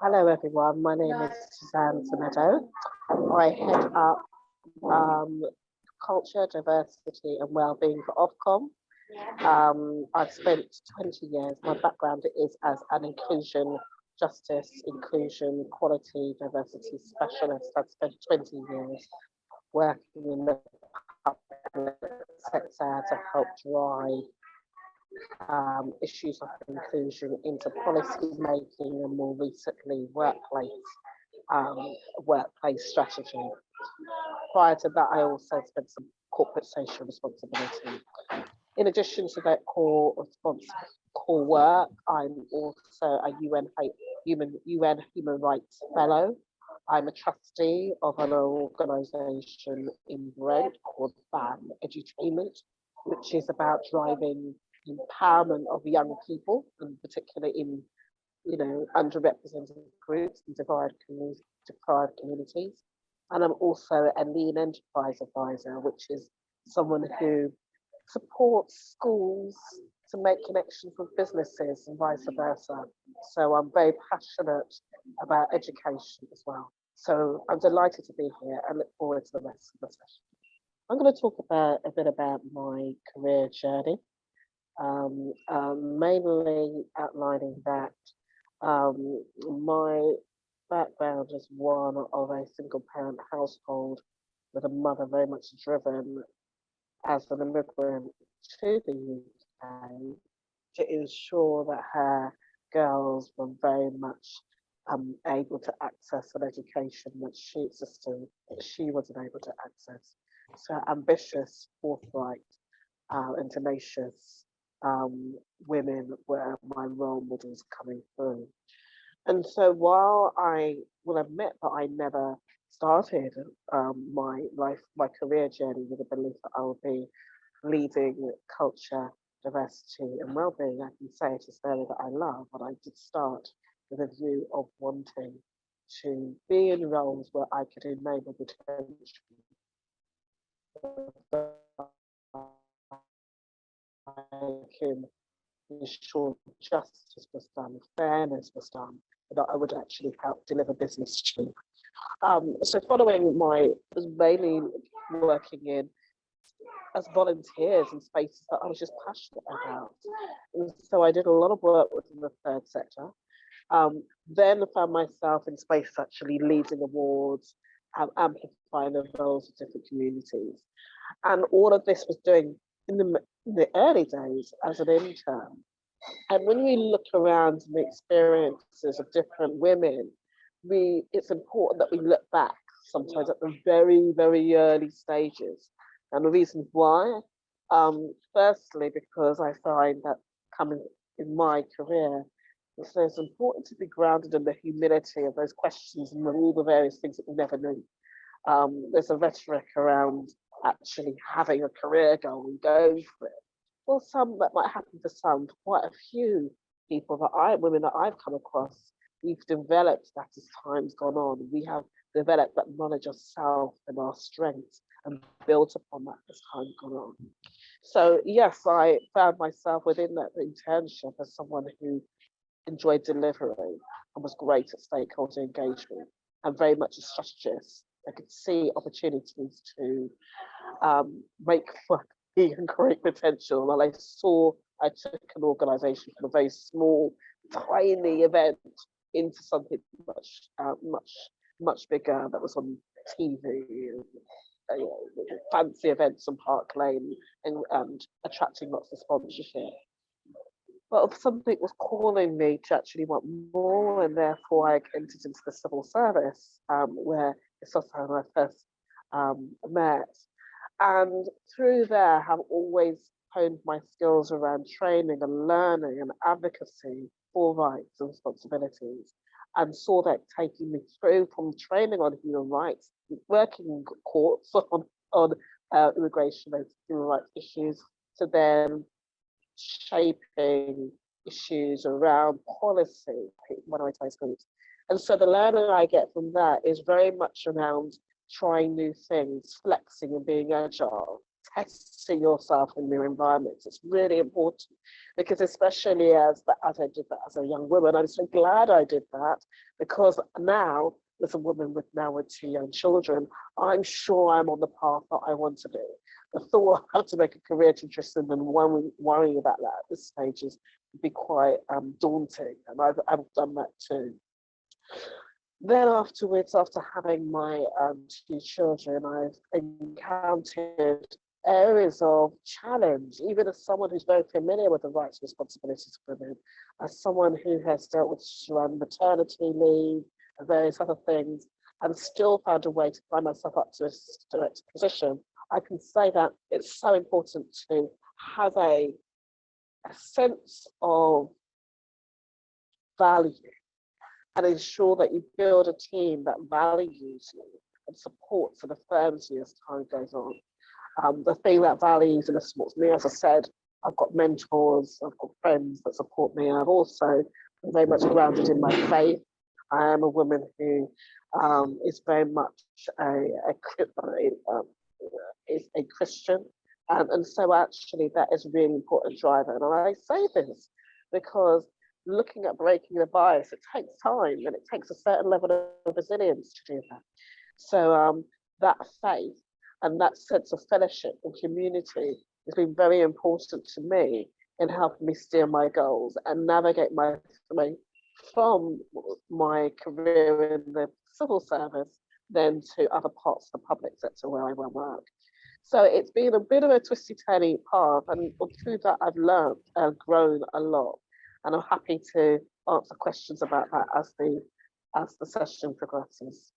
Hello everyone, my name is Suzanne Semedo. I head up um, culture, diversity and wellbeing for Ofcom. I've spent 20 years, my background is as an inclusion, justice, inclusion, quality, diversity specialist. I've spent 20 years working in the public sector to help drive issues of inclusion into policy making and more recently workplace strategy. Prior to that, I also spent some corporate social responsibility. In addition to that core work, I'm also a UN Human Rights Fellow. I'm a trustee of an organisation in Brent called BAM Edutainment, which is about driving empowerment of young people, and particularly in underrepresented groups and deprived communities. And I'm also a lean enterprise advisor, which is someone who supports schools to make connections with businesses and vice versa. So I'm very passionate about education as well. So I'm delighted to be here and look forward to the rest of the session. I'm going to talk a bit about my career journey, mainly outlining that my background is one of a single parent household with a mother very much driven as an immigrant to the UK to ensure that her girls were very much able to access an education that she wasn't able to access. So ambitious, forthright, and tenacious women were my role models coming through. And so while I will admit that I never started my career journey with the belief that I would be leading culture, diversity and well-being, I can say it is an area that I love, but I did start with a view of wanting to be in roles where I could enable the potential I can ensure justice was done, fairness was done, that I would actually help deliver business to. So following was mainly working in as volunteers in spaces that I was just passionate about. And so I did a lot of work within the third sector. Then I found myself in space actually leading awards, amplifying the roles of different communities. And all of this was doing in the early days as an intern. And when we look around the experiences of different women, it's important that we look back sometimes at the very, very early stages. And the reason why, firstly, because I find that coming in my career, it's important to be grounded in the humility of those questions and all the various things that we never knew. There's a rhetoric around actually having a career goal and going for it. Well, that might happen for some, quite a few women that I've come across, we've developed that as time's gone on. We have developed that knowledge of self and our strengths and built upon that as time's gone on. So yes, I found myself within that internship as someone who enjoyed delivery and was great at stakeholder engagement and very much a strategist. I could see opportunities to make and great potential. And I took an organization from a very small, tiny event into something much bigger that was on TV, fancy events on Park Lane and attracting lots of sponsorship. But something was calling me to actually want more, and therefore I entered into the civil service, where it's also when I first met. And through there, have always honed my skills around training and learning and advocacy for rights and responsibilities, and saw that taking me through from training on human rights, working in courts on immigration and human rights issues, to then shaping issues around policy, minoritized groups. And so the learning I get from that is very much around trying new things, flexing and being agile, testing yourself in new environments. It's really important because especially as I did that as a young woman, I'm so glad I did that because now as a woman with two young children, I'm sure I'm on the path that I want to be. The thought of how to make a career teacher and worrying about that at this stage is be quite daunting, and I've done that too. Then afterwards, after having my two children, I've encountered areas of challenge, even as someone who's very familiar with the rights and responsibilities of women, as someone who has dealt with maternity leave and various other things, and still found a way to find myself up to a direct position. I can say that it's so important to have a sense of value and ensure that you build a team that values you and supports and affirms you as time goes on. The thing that values and supports me, as I said, I've got mentors, I've got friends that support me. I've also been very much grounded in my faith. I am a woman who is very much is a Christian. And so actually that is a really important driver. And I say this because looking at breaking the bias, it takes time and it takes a certain level of resilience to do that. So that faith and that sense of fellowship and community has been very important to me in helping me steer my goals and navigate my way from my career in the civil service then to other parts of the public sector where I will work. So it's been a bit of a twisty turny path, and through that I've learned and grown a lot. And I'm happy to answer questions about that as the session progresses.